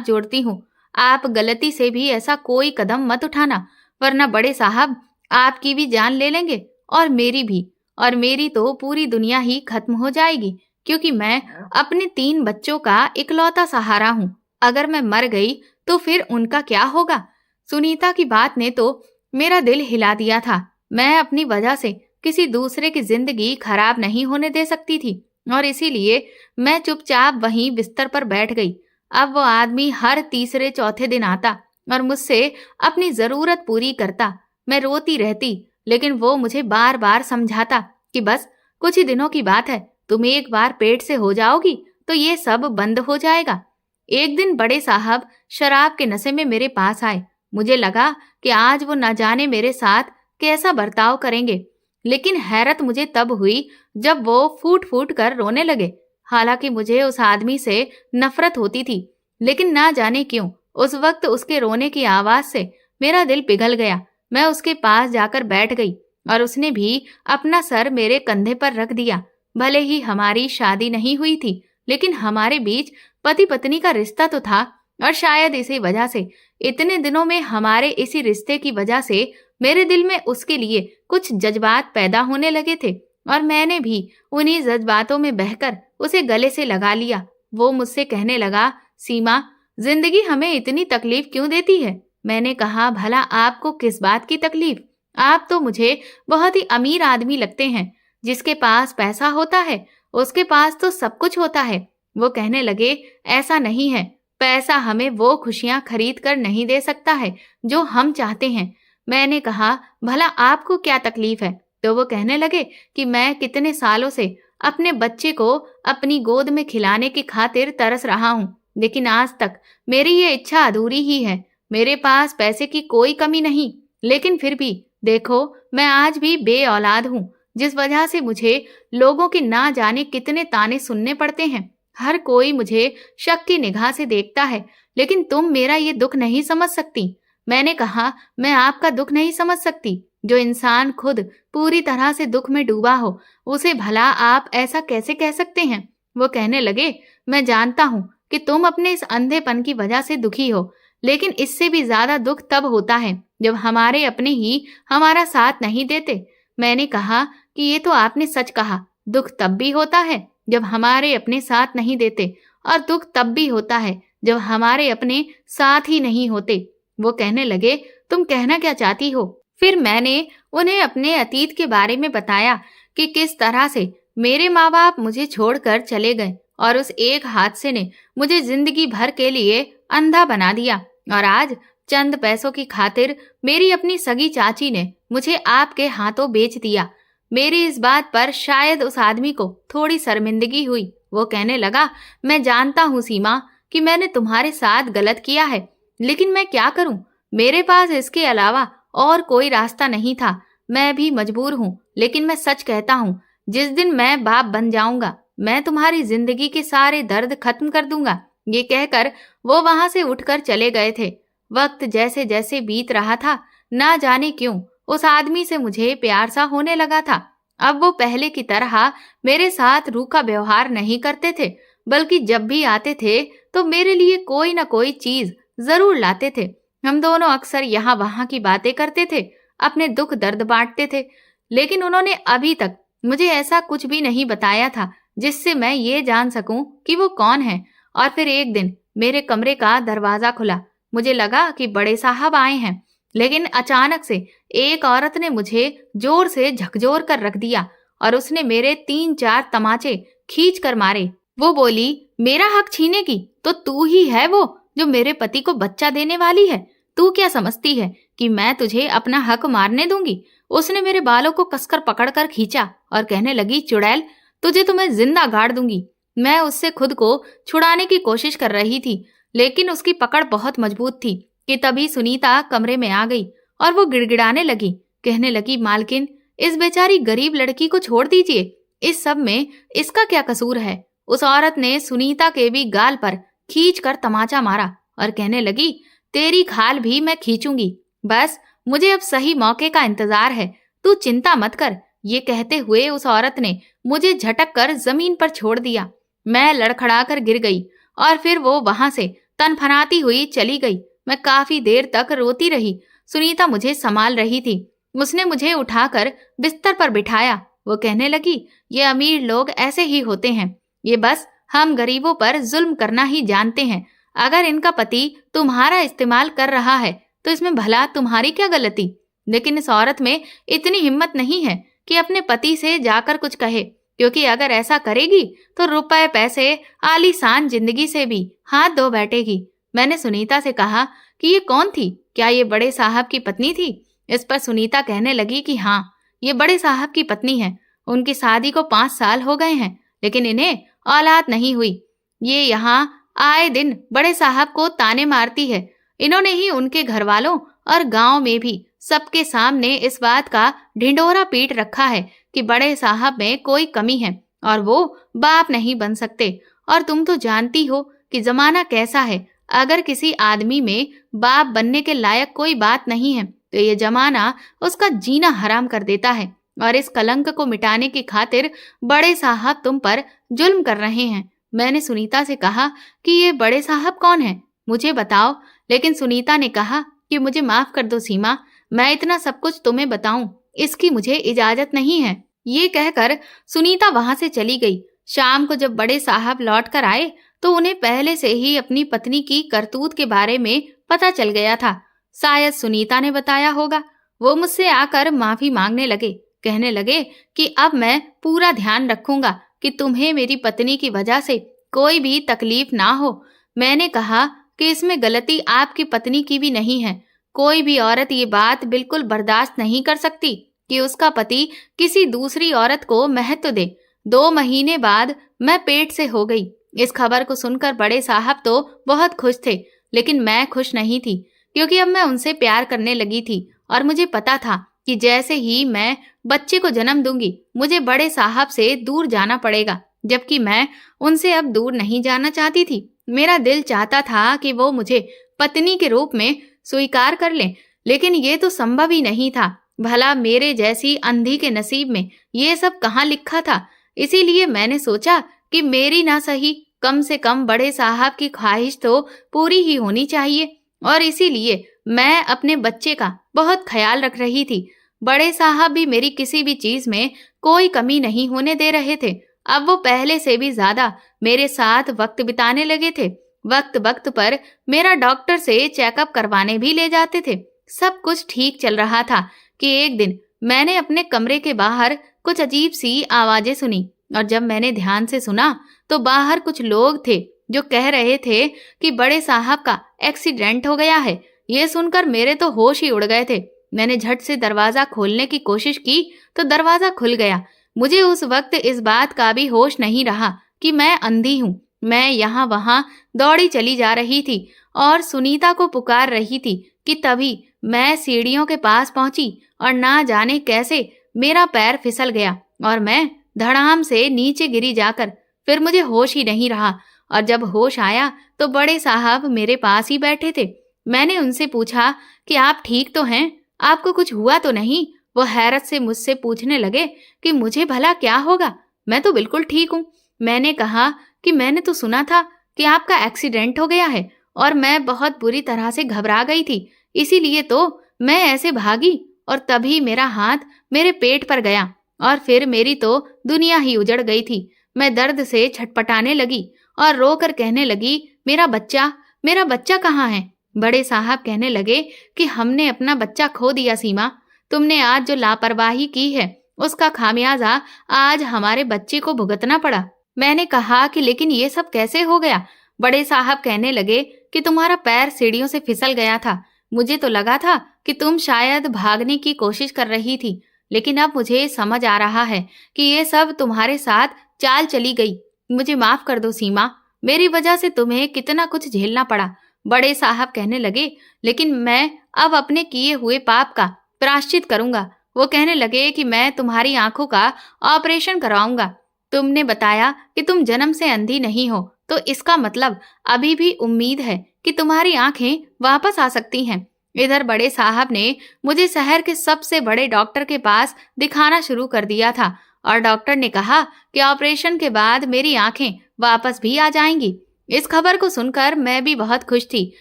Speaker 1: जोड़ती हूँ, आप गलती से भी ऐसा कोई कदम मत उठाना, वरना बड़े साहब आपकी भी जान ले लेंगे और मेरी भी। और मेरी तो पूरी दुनिया ही खत्म हो जाएगी, क्योंकि मैं अपने 3 बच्चों का इकलौता सहारा हूँ। अगर मैं मर गई तो फिर उनका क्या होगा? सुनीता की बात ने तो मेरा दिल हिला दिया था। मैं अपनी वजह से किसी दूसरे की जिंदगी खराब नहीं होने दे सकती थी, और इसीलिए मैं चुपचाप वहीं बिस्तर पर बैठ गई। अब वो आदमी हर तीसरे चौथे दिन आता और मुझसे अपनी जरूरत पूरी करता। मैं रोती रहती, लेकिन वो मुझे बार बार समझाता कि बस कुछ ही दिनों की बात है, तुम एक बार पेट से हो जाओगी तो ये सब बंद हो जाएगा। एक दिन बड़े साहब शराब के नशे में मेरे पास आए। मुझे लगा कि आज वो न जाने मेरे साथ कैसा बर्ताव करेंगे, लेकिन हैरत मुझे तब हुई जब वो फूट फूट कर रोने लगे। हालांकि मुझे उस आदमी से नफरत होती थी, लेकिन ना जाने क्यों उस वक्त उसके रोने की आवाज से मेरा दिल पिघल गया। मैं उसके पास जाकर बैठ गई और उसने भी अपना सर मेरे कंधे पर रख दिया। भले ही हमारी शादी नहीं हुई थी, लेकिन हमारे बीच पति पत्नी का रिश्ता तो था, और शायद इसी वजह से इतने दिनों में हमारे इसी रिश्ते की वजह से मेरे दिल में उसके लिए कुछ जज्बात पैदा होने लगे थे, और मैंने भी उन्हीं जज्बातों में बहकर उसे गले से लगा लिया। वो मुझसे कहने लगा, सीमा, जिंदगी हमें इतनी तकलीफ क्यों देती है? मैंने कहा, भला आपको किस बात की तकलीफ? आप तो मुझे बहुत ही अमीर आदमी लगते हैं। जिसके पास पैसा होता है उसके पास तो सब कुछ होता है। वो कहने लगे, ऐसा नहीं है, पैसा हमें वो खुशियां खरीद कर नहीं दे सकता है जो हम चाहते हैं। मैंने कहा, भला आपको क्या तकलीफ है? तो वो कहने लगे कि मैं कितने सालों से अपने बच्चे को अपनी गोद में खिलाने की खातिर तरस रहा हूँ, लेकिन आज तक मेरी ये इच्छा अधूरी ही है। मेरे पास पैसे की कोई कमी नहीं, लेकिन फिर भी देखो, मैं आज भी बे औलाद हूँ, जिस वजह से मुझे लोगों के ना जाने कितने ताने सुनने पड़ते हैं। हर कोई मुझे शक की निगाह से देखता है, लेकिन तुम मेरा ये दुख नहीं समझ सकती। मैंने कहा, मैं आपका दुख नहीं समझ सकती। जो इंसान खुद पूरी तरह से दुख में डूबा हो, उसे भला आप ऐसा कैसे कह सकते हैं? वो कहने लगे, मैं जानता हूँ कि तुम अपने इस अंधेपन की वजह से दुखी हो, लेकिन इससे भी ज्यादा दुख तब होता है जब हमारे अपने ही हमारा साथ नहीं देते। मैंने कहा कि ये तो आपने सच कहा, दुख तब भी होता है जब हमारे अपने साथ नहीं देते, और दुख तब भी होता है जब हमारे अपने साथ ही नहीं होते। वो कहने लगे, तुम कहना क्या चाहती हो? फिर मैंने उन्हें अपने अतीत के बारे में बताया कि किस तरह से मेरे माँ बाप मुझे छोड़कर चले गए, और उस एक हादसे ने मुझे जिंदगी भर के लिए अंधा बना दिया, और आज चंद पैसों की खातिर मेरी अपनी सगी चाची ने मुझे आपके हाथों बेच दिया। मेरी इस बात पर शायद उस आदमी को थोड़ी शर्मिंदगी हुई। वो कहने लगा, मैं जानता हूँ सीमा कि मैंने तुम्हारे साथ गलत किया है, लेकिन मैं क्या करूँ? मेरे पास इसके अलावा और कोई रास्ता नहीं था। मैं भी मजबूर हूँ, लेकिन मैं सच कहता हूँ, जिस दिन मैं बाप बन जाऊंगा, मैं तुम्हारी जिंदगी के सारे दर्द खत्म कर दूंगा। ये कहकर वो वहां से उठकर चले गए थे। वक्त जैसे जैसे बीत रहा था, ना जाने क्यों उस आदमी से मुझे प्यार सा होने लगा था। अब वो पहले की तरह मेरे साथ रूखा व्यवहार नहीं करते थे, बल्कि जब भी आते थे तो मेरे लिए कोई न कोई चीज जरूर लाते थे। हम दोनों अक्सर यहाँ वहां की बातें करते थे, अपने दुख दर्द बांटते थे, लेकिन उन्होंने अभी तक मुझे ऐसा कुछ भी नहीं बताया था जिससे मैं ये जान सकूं कि वो कौन है। और फिर एक दिन मेरे कमरे का दरवाजा खुला। मुझे लगा कि बड़े साहब आए हैं, लेकिन अचानक से एक औरत ने मुझे जोर से झकझोर कर रख दिया और उसने मेरे 3-4 तमाचे खींच कर मारे। वो बोली, मेरा हक छीनेगी तो तू ही है वो जो मेरे पति को बच्चा देने वाली है। तू क्या समझती है कि मैं तुझे अपना हक मारने दूंगी? उसने मेरे बालों को कसकर पकड़कर खींचा और कहने लगी, चुड़ैल, तुझे तो मैं जिंदा गाड़ दूंगी। मैं उससे खुद को छुड़ाने की कोशिश कर रही थी, लेकिन उसकी पकड़ बहुत मजबूत थी कि तभी सुनीता कमरे में आ गई और वो गिड़गिड़ाने लगी, कहने लगी, मालकिन, इस बेचारी गरीब लड़की को छोड़ दीजिए। इस सब में इसका क्या कसूर है? उस औरत ने सुनीता के भी गाल पर खींच कर तमाचा मारा और कहने लगी, तेरी खाल भी मैं खींचूंगी। बस मुझे अब सही मौके का इंतजार है, तू चिंता मत कर। ये कहते हुए उस औरत ने मुझे झटक कर जमीन पर छोड़ दिया। मैं लड़खड़ा कर गिर गई और फिर वो वहां से तनफनाती हुई चली गई। मैं काफी देर तक रोती रही। सुनीता मुझे संभाल रही थी। उसने मुझे उठाकर बिस्तर पर बिठाया। वो कहने लगी, ये अमीर लोग ऐसे ही होते हैं, ये बस हम गरीबों पर जुल्म करना ही जानते हैं। अगर इनका पति तुम्हारा इस्तेमाल कर रहा है तो इसमें भला तुम्हारी क्या गलती। लेकिन इस औरत में इतनी हिम्मत नहीं है कि अपने पति से जाकर कुछ कहे, क्योंकि अगर ऐसा करेगी तो रुपए पैसे आलीशान जिंदगी से भी हाथ धो बैठेगी। मैंने सुनीता से कहा कि ये कौन थी, क्या ये बड़े साहब की पत्नी थी? इस पर सुनीता कहने लगी कि हाँ, ये बड़े साहब की पत्नी है। उनकी शादी को 5 साल हो गए हैं, लेकिन इन्हें औलाद नहीं हुई। ये यहाँ आए दिन बड़े साहब को ताने मारती है। इन्होंने ही उनके घर वालों और गांव में भी सबके सामने इस बात का ढिंढोरा पीट रखा है कि बड़े साहब में कोई कमी है और वो बाप नहीं बन सकते। और तुम तो जानती हो कि जमाना कैसा है। अगर किसी आदमी में बाप बनने के लायक कोई बात नहीं है तो ये जमाना उसका जीना हराम कर देता है। और इस कलंक को मिटाने की खातिर बड़े साहब तुम पर जुल्म कर रहे हैं। मैंने सुनीता से कहा कि ये बड़े साहब कौन है, मुझे बताओ। लेकिन सुनीता ने कहा कि मुझे माफ कर दो सीमा, मैं इतना सब कुछ तुम्हें बताऊं इसकी मुझे इजाजत नहीं है। ये कहकर सुनीता वहां से चली गई। शाम को जब बड़े साहब लौट कर आए तो उन्हें पहले से ही अपनी पत्नी की करतूत के बारे में पता चल गया था। शायद सुनीता ने बताया होगा। वो मुझसे आकर माफी मांगने लगे। कहने लगे कि अब मैं पूरा ध्यान रखूंगा कि तुम्हें मेरी पत्नी की वजह से कोई भी तकलीफ ना हो। मैंने कहा कि इसमें गलती आपकी पत्नी की भी नहीं है। कोई भी औरत ये बात बिल्कुल बर्दाश्त नहीं कर सकती कि उसका पति किसी दूसरी औरत को महत्व दे। 2 महीने बाद मैं पेट से हो गई। इस खबर को सुनकर बड़े साहब तो बहुत खुश थे, लेकिन मैं खुश नहीं थी, क्योंकि अब मैं उनसे प्यार करने लगी थी और मुझे पता था कि जैसे ही मैं बच्चे को जन्म दूंगी मुझे बड़े साहब से दूर जाना पड़ेगा, जबकि मैं उनसे अब दूर नहीं जाना चाहती थी। मेरा दिल चाहता था कि वो मुझे पत्नी के रूप में स्वीकार कर लें, लेकिन ये तो संभव ही नहीं था। भला मेरे जैसी अंधी के नसीब में ये सब कहाँ लिखा था। इसीलिए मैंने सोचा कि मेरी ना सही, कम से कम बड़े साहब की ख्वाहिश तो पूरी ही होनी चाहिए। और इसीलिए मैं अपने बच्चे का बहुत ख्याल रख रही थी। बड़े साहब भी मेरी किसी भी चीज में कोई कमी नहीं होने दे रहे थे। अब वो पहले से भी ज्यादा मेरे साथ वक्त बिताने लगे थे। वक्त वक्त पर मेरा डॉक्टर से चेकअप करवाने भी ले जाते थे। सब कुछ ठीक चल रहा था कि एक दिन मैंने अपने कमरे के बाहर कुछ अजीब सी आवाजें सुनी। और जब मैंने ध्यान से सुना तो बाहर कुछ लोग थे जो कह रहे थे कि बड़े साहब का एक्सीडेंट हो गया है। ये सुनकर मेरे तो होश ही उड़ गए थे। मैंने झट से दरवाजा खोलने की कोशिश की तो दरवाजा खुल गया। मुझे उस वक्त इस बात का भी होश नहीं रहा कि मैं अंधी हूँ। मैं यहाँ वहां दौड़ी चली जा रही थी और सुनीता को पुकार रही थी कि तभी मैं सीढ़ियों के पास पहुंची और ना जाने कैसे मेरा पैर फिसल गया और मैं धड़ाम से नीचे गिरी जाकर। फिर मुझे होश ही नहीं रहा और जब होश आया तो बड़े साहब मेरे पास ही बैठे थे। मैंने उनसे पूछा कि आप ठीक तो हैं, आपको कुछ हुआ तो नहीं। वो हैरत से मुझसे पूछने लगे कि मुझे भला क्या होगा, मैं तो बिल्कुल ठीक हूँ। मैंने कहा कि मैंने तो सुना था कि आपका एक्सीडेंट हो गया है और मैं बहुत बुरी तरह से घबरा गई थी, इसीलिए तो मैं ऐसे भागी और तभी मेरा हाथ मेरे पेट पर गया और फिर मेरी तो दुनिया ही उजड़ गई थी। मैं दर्द से छटपटाने लगी और रोकर कहने लगी, मेरा बच्चा कहाँ है? बड़े साहब कहने लगे कि हमने अपना बच्चा खो दिया सीमा। तुमने आज जो लापरवाही की है उसका खामियाजा आज हमारे बच्चे को भुगतना पड़ा। मैंने कहा कि लेकिन ये सब कैसे हो गया? बड़े साहब कहने लगे कि तुम्हारा पैर सीढ़ियों से फिसल गया था। मुझे तो लगा था कि तुम शायद भागने की कोशिश कर रही थी, लेकिन अब मुझे समझ आ रहा है कि ये सब तुम्हारे साथ चाल चली गई। मुझे माफ कर दो सीमा, मेरी वजह से तुम्हें कितना कुछ झेलना पड़ा। बड़े साहब कहने लगे, लेकिन मैं अब अपने किए हुए पाप का प्रायश्चित करूंगा। वो कहने लगे कि मैं तुम्हारी आंखों का ऑपरेशन करवाऊंगा। तुमने बताया कि तुम जन्म से अंधी नहीं हो, तो इसका मतलब अभी भी उम्मीद है कि तुम्हारी आंखें वापस आ सकती हैं। इधर बड़े साहब ने मुझे शहर के सबसे बड़े डॉक्टर के पास दिखाना शुरू कर दिया था और डॉक्टर ने कहा कि ऑपरेशन के बाद मेरी आंखें वापस भी आ जाएंगी। इस खबर को सुनकर मैं भी बहुत खुश थी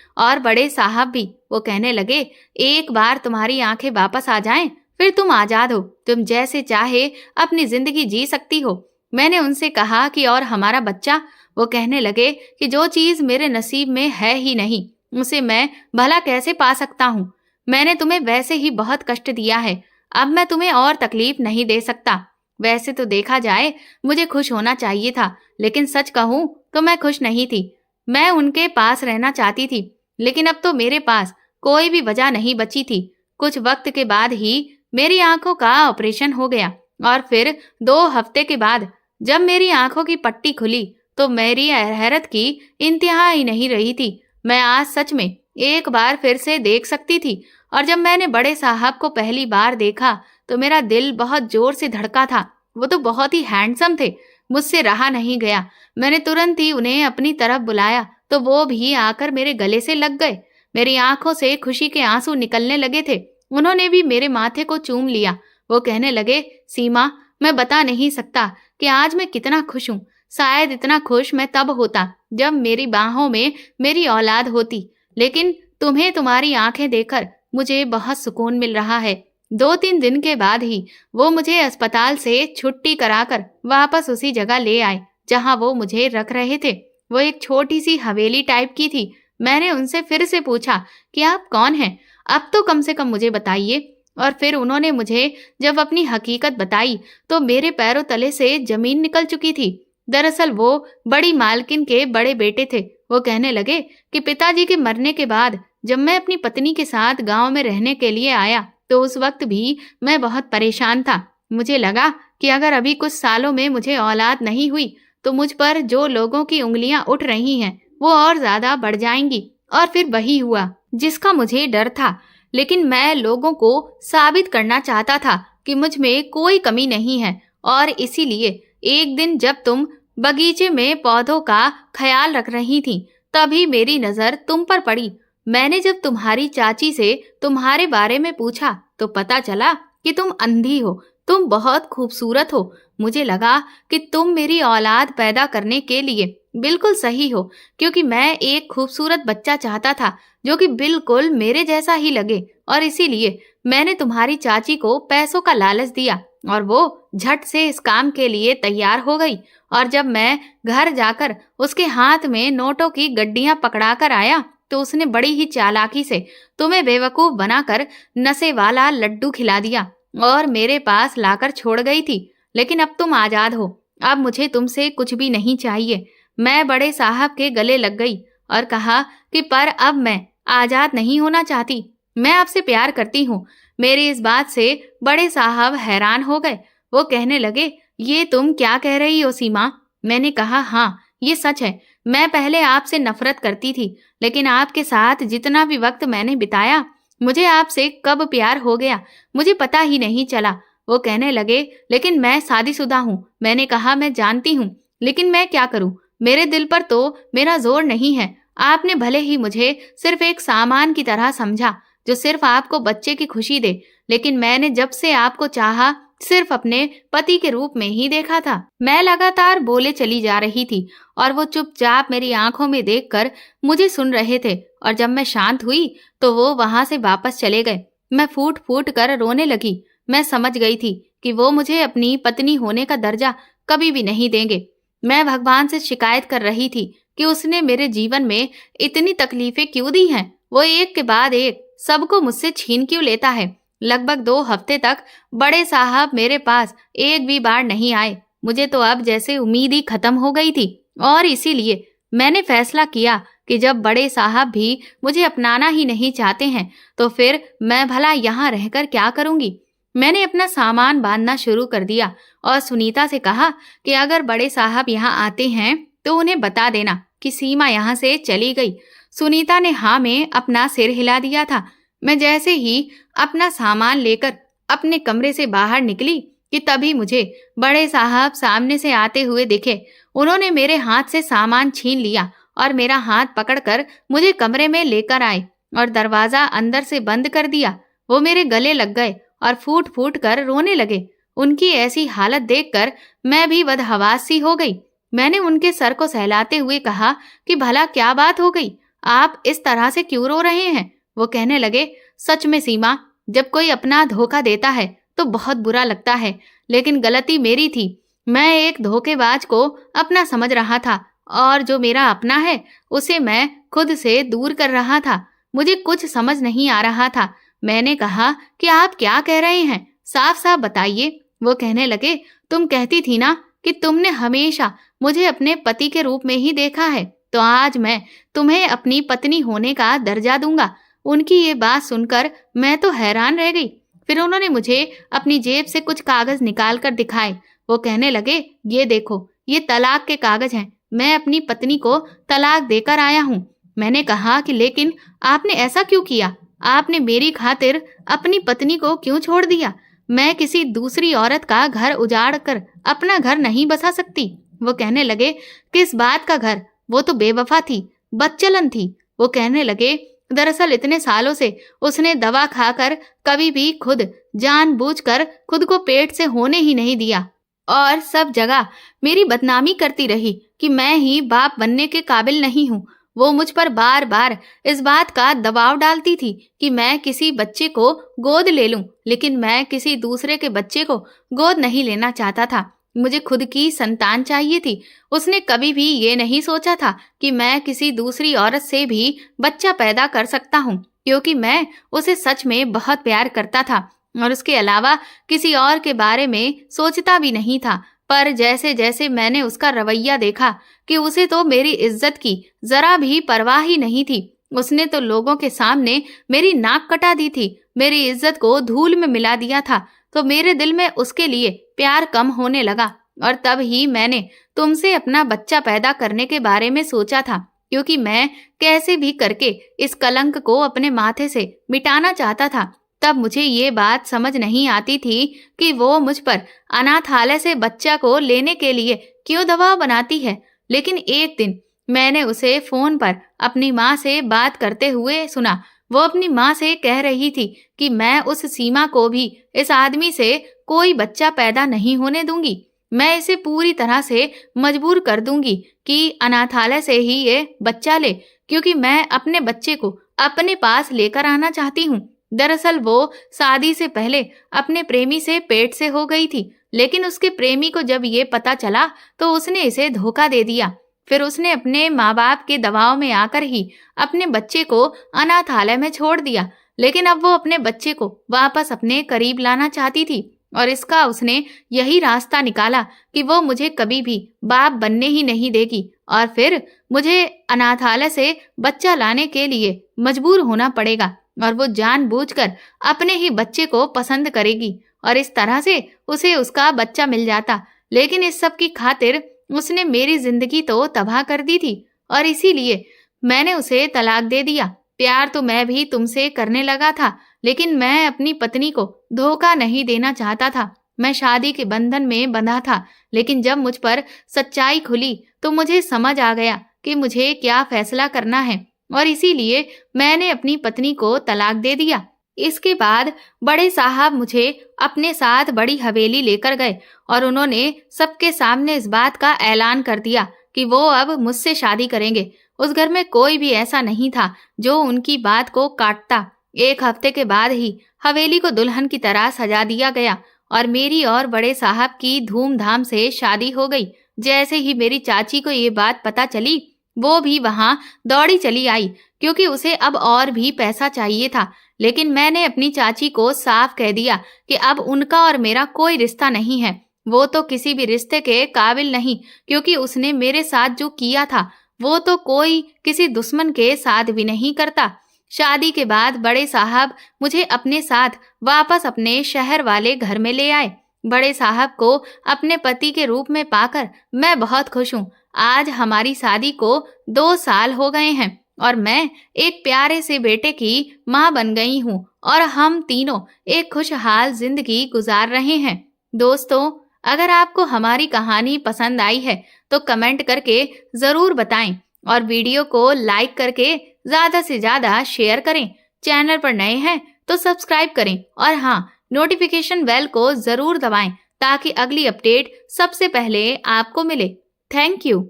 Speaker 1: और बड़े साहब भी। वो कहने लगे, एक बार तुम्हारी आंखें वापस आ जाएं, फिर तुम आजाद हो, तुम जैसे चाहे अपनी जिंदगी जी सकती हो। मैंने उनसे कहा कि और हमारा बच्चा? वो कहने लगे कि जो चीज मेरे नसीब में है ही नहीं, उसे मैं भला कैसे पा सकता हूँ। मैंने तुम्हें वैसे ही बहुत कष्ट दिया है, अब मैं तुम्हें और तकलीफ नहीं दे सकता। वैसे तो देखा जाए मुझे खुश होना चाहिए था, लेकिन सच कहूँ तो मैं खुश नहीं थी। मैं उनके पास रहना चाहती थी, लेकिन अब तो मेरे पास कोई भी वजह नहीं बची थी। कुछ वक्त के बाद ही मेरी आंखों का ऑपरेशन हो गया और फिर 2 हफ्ते के बाद जब मेरी आंखों की पट्टी खुली तो मेरी हैरत की इंतहा ही नहीं रही थी। मैं आज सच में एक बार फिर से देख सकती थी और जब मैंने बड़े साहब को पहली बार देखा तो मेरा दिल बहुत जोर से धड़का था। वो तो बहुत ही हैंडसम थे, मुझसे रहा नहीं गया। मैंने तुरंत ही उन्हें अपनी तरफ बुलाया तो वो भी आकर मेरे गले से लग गए। मेरी आंखों से खुशी के आंसू निकलने लगे थे। उन्होंने भी मेरे माथे को चूम लिया। वो कहने लगे, सीमा, मैं बता नहीं सकता कि आज मैं कितना खुश हूँ। शायद इतना खुश मैं तब होता जब मेरी बाहों में मेरी औलाद होती, लेकिन तुम्हें तुम्हारी आंखें देखकर मुझे बहुत सुकून मिल रहा है। 2-3 दिन के बाद ही वो मुझे अस्पताल से छुट्टी कराकर वापस उसी जगह ले आए जहां वो मुझे रख रहे थे। वो एक छोटी सी हवेली टाइप की थी। मैंने उनसे फिर से पूछा कि आप कौन हैं? अब तो कम से कम मुझे बताइए। और फिर उन्होंने मुझे जब अपनी हकीकत बताई तो मेरे पैरों तले से जमीन निकल चुकी थी। दरअसल वो बड़ी मालकिन के बड़े बेटे थे। वो कहने लगे कि पिताजी के मरने के बाद जब मैं अपनी पत्नी के साथ गांव में रहने के लिए आया तो उस वक्त भी मैं बहुत परेशान था। मुझे लगा कि अगर अभी कुछ सालों में मुझे औलाद नहीं हुई तो मुझ पर जो लोगों की उंगलियां उठ रही हैं वो और ज्यादा बढ़ जाएंगी। और फिर वही हुआ जिसका मुझे डर था। लेकिन मैं लोगों को साबित करना चाहता था कि मुझ में कोई कमी नहीं है। और इसीलिए एक दिन जब तुम बगीचे में पौधों का ख्याल रख रही थी तभी मेरी नजर तुम पर पड़ी। मैंने जब तुम्हारी चाची से तुम्हारे बारे में पूछा तो पता चला कि तुम अंधी हो, तुम बहुत खूबसूरत हो। मुझे लगा कि तुम मेरी औलाद पैदा करने के लिए बिल्कुल सही हो, क्योंकि मैं एक खूबसूरत बच्चा चाहता था जो कि बिल्कुल मेरे जैसा ही लगे। और इसीलिए मैंने तुम्हारी चाची को पैसों का लालच दिया और वो झट से इस काम के लिए तैयार हो गई। और जब मैं घर जाकर उसके हाथ में नोटों की गड्डियां पकड़ा कर आया तो उसने बड़ी ही चालाकी से तुम्हें बेवकूफ बनाकर नशे वाला लड्डू खिला दिया और मेरे पास लाकर छोड़ गई थी। लेकिन अब तुम आजाद हो, अब मुझे तुमसे कुछ भी नहीं चाहिए। मैं बड़े साहब के गले लग गई और कहा कि पर अब मैं आजाद नहीं होना चाहती, मैं आपसे प्यार करती हूँ। मेरी इस बात से बड़े साहब हैरान हो गए। वो कहने लगे, ये तुम क्या कह रही हो सीमा? मैंने कहा, हाँ ये सच है। मैं पहले आपसे नफरत करती थी, लेकिन आपके साथ जितना भी वक्त मैंने बिताया मुझे आपसे कब प्यार हो गया मुझे पता ही नहीं चला। वो कहने लगे, लेकिन मैं शादीशुदा हूँ। मैंने कहा, मैं जानती हूँ, लेकिन मैं क्या करूँ, मेरे दिल पर तो मेरा जोर नहीं है। आपने भले ही मुझे सिर्फ एक सामान की तरह समझा जो सिर्फ आपको बच्चे की खुशी दे, लेकिन मैंने जब से आपको चाहा सिर्फ अपने पति के रूप में ही देखा था। मैं लगातार बोले चली जा रही थी और वो चुपचाप मेरी आंखों में देखकर मुझे सुन रहे थे। और जब मैं शांत हुई तो वो वहां से वापस चले गए। मैं फूट फूट कर रोने लगी। मैं समझ गई थी कि वो मुझे अपनी पत्नी होने का दर्जा कभी भी नहीं देंगे। मैं भगवान से शिकायत कर रही थी कि उसने मेरे जीवन में इतनी तकलीफें क्यों दी हैं। वो एक के बाद एक सबको मुझसे छीन क्यों लेता है। लगभग 2 हफ्ते तक बड़े साहब मेरे पास एक भी बार नहीं आए। मुझे तो अब जैसे उम्मीद ही खत्म हो गई थी और इसीलिए मैंने फैसला किया कि जब बड़े साहब भी मुझे अपनाना ही नहीं चाहते हैं तो फिर मैं भला यहाँ रहकर क्या करूँगी। मैंने अपना सामान बांधना शुरू कर दिया और सुनीता से कहा कि अगर बड़े साहब यहाँ आते हैं तो उन्हें बता देना कि सीमा यहाँ से चली गई। सुनीता ने हाँ में अपना सिर हिला दिया था। मैं जैसे ही अपना सामान लेकर अपने कमरे से बाहर निकली कि तभी मुझे बड़े साहब सामने से आते हुए दिखे। उन्होंने मेरे हाथ से सामान छीन लिया और मेरा हाथ पकड़कर मुझे कमरे में लेकर आए और दरवाजा अंदर से बंद कर दिया। वो मेरे गले लग गए और फूट फूट कर रोने लगे। उनकी ऐसी हालत देखकर मैं भी बदहवास सी हो गई। मैंने उनके सर को सहलाते हुए कहा कि भला क्या बात हो गई, आप इस तरह से क्यों रो रहे हैं? वो कहने लगे, सच में सीमा, जब कोई अपना धोखा देता है तो बहुत बुरा लगता है, लेकिन गलती मेरी थी। मैं एक धोखेबाज को अपना समझ रहा था और जो मेरा अपना है उसे मैं खुद से दूर कर रहा था। मुझे कुछ समझ नहीं आ रहा था। मैंने कहा कि आप क्या कह रहे हैं, साफ साफ बताइए। वो कहने लगे, तुम कहती थी ना कि तुमने हमेशा मुझे अपने पति के रूप में ही देखा है, तो आज मैं तुम्हें अपनी पत्नी होने का दर्जा दूंगा। उनकी ये बात सुनकर मैं तो हैरान रह गई। फिर उन्होंने मुझे अपनी जेब से कुछ कागज निकाल कर दिखाए। वो कहने लगे, ये देखो, ये तलाक के कागज हैं। मैं अपनी पत्नी को तलाक देकर आया हूँ। मैंने कहा कि लेकिन आपने ऐसा क्यों किया? आपने मेरी खातिर अपनी पत्नी को क्यों छोड़ दिया? मैं किसी दूसरी औरत का घर उजाड़ कर अपना घर नहीं बसा सकती। वो कहने लगे, किस बात का घर? वो तो बेवफा थी, बदचलन थी। वो कहने लगे, दरअसल इतने सालों से उसने दवा खाकर कभी भी खुद जानबूझकर खुद को पेट से होने ही नहीं दिया और सब जगह मेरी बदनामी करती रही कि मैं ही बाप बनने के काबिल नहीं हूँ। वो मुझ पर बार बार इस बात का दबाव डालती थी कि मैं किसी बच्चे को गोद ले लूं, लेकिन मैं किसी दूसरे के बच्चे को गोद नहीं लेना चाहता था। मुझे खुद की संतान चाहिए थी। उसने कभी भी ये नहीं सोचा था कि मैं किसी दूसरी औरत से भी बच्चा पैदा कर सकता हूँ, क्योंकि मैं उसे सच में बहुत प्यार करता था और उसके अलावा किसी और के बारे में सोचता भी नहीं था। पर जैसे जैसे मैंने उसका रवैया देखा कि उसे तो मेरी इज्जत की जरा भी परवाह ही नहीं थी। उसने तो लोगों के सामने मेरी नाक कटा दी थी, मेरी इज्जत को धूल में मिला दिया था। तो मेरे दिल में उसके लिए प्यार कम होने लगा और तब ही मैंने तुमसे अपना बच्चा पैदा करने के बारे में सोचा था, क्योंकि मैं कैसे भी करके इस कलंक को अपने माथे से मिटाना चाहता था। तब मुझे ये बात समझ नहीं आती थी कि वो मुझ पर अनाथालय से बच्चा को लेने के लिए क्यों दबाव बनाती है। लेकिन एक दिन मैंने उसे फोन पर अपनी माँ से बात करते हुए सुना। वो अपनी माँ से कह रही थी कि मैं उस सीमा को भी इस आदमी से कोई बच्चा पैदा नहीं होने दूंगी। मैं इसे पूरी तरह से मजबूर कर दूंगी कि अनाथालय से ही ये बच्चा ले, क्योंकि मैं अपने बच्चे को अपने पास लेकर आना चाहती हूँ। दरअसल वो शादी से पहले अपने प्रेमी से पेट से हो गई थी, लेकिन उसके प्रेमी को जब ये पता चला तो उसने इसे धोखा दे दिया। फिर उसने अपने माँ बाप के दबाव में आकर ही अपने बच्चे को अनाथालय में छोड़ दिया। लेकिन अब वो अपने बच्चे को वापस अपने करीब लाना चाहती थी और इसका उसने यही रास्ता निकाला कि वो मुझे कभी भी बाप बनने ही नहीं देगी और फिर मुझे अनाथालय से बच्चा लाने के लिए मजबूर होना पड़ेगा और वो जानबूझकर अपने ही बच्चे को पसंद करेगी और इस तरह से उसे उसका बच्चा मिल जाता। लेकिन इस सब की खातिर उसने मेरी जिंदगी तो तबाह कर दी थी और इसीलिए मैंने उसे तलाक दे दिया। प्यार तो मैं भी तुमसे करने लगा था, लेकिन मैं अपनी पत्नी को धोखा नहीं देना चाहता था। मैं शादी के बंधन में बंधा था, लेकिन जब मुझ पर सच्चाई खुली तो मुझे समझ आ गया कि मुझे क्या फैसला करना है और इसीलिए मैंने अपनी पत्नी को तलाक दे दिया। इसके बाद बड़े साहब मुझे अपने साथ बड़ी हवेली लेकर गए और उन्होंने सबके सामने इस बात का ऐलान कर दिया कि वो अब मुझसे शादी करेंगे। उस घर में कोई भी ऐसा नहीं था जो उनकी बात को काटता। एक हफ्ते के बाद ही हवेली को दुल्हन की तरह सजा दिया गया और मेरी और बड़े साहब की धूमधाम से शादी हो गई। जैसे ही मेरी चाची को ये बात पता चली, वो भी वहां दौड़ी चली आई, क्योंकि उसे अब और भी पैसा चाहिए था। लेकिन मैंने अपनी चाची को साफ कह दिया कि अब उनका और मेरा कोई रिश्ता नहीं है। वो तो किसी भी रिश्ते के काबिल नहीं, क्योंकि उसने मेरे साथ जो किया था वो तो कोई किसी दुश्मन के साथ भी नहीं करता। शादी के बाद बड़े साहब मुझे अपने साथ वापस अपने शहर वाले घर में ले आए। बड़े साहब को अपने पति के रूप में पाकर मैं बहुत खुश हूँ। आज हमारी शादी को 2 साल हो गए हैं और मैं एक प्यारे से बेटे की माँ बन गई हूँ और हम तीनों एक खुशहाल जिंदगी गुजार रहे हैं। दोस्तों, अगर आपको हमारी कहानी पसंद आई है तो कमेंट करके ज़रूर बताएं और वीडियो को लाइक करके ज़्यादा से ज़्यादा शेयर करें। चैनल पर नए हैं तो सब्सक्राइब करें और हाँ, नोटिफिकेशन बेल को ज़रूर दबाएं ताकि अगली अपडेट सबसे पहले आपको मिले। Thank you.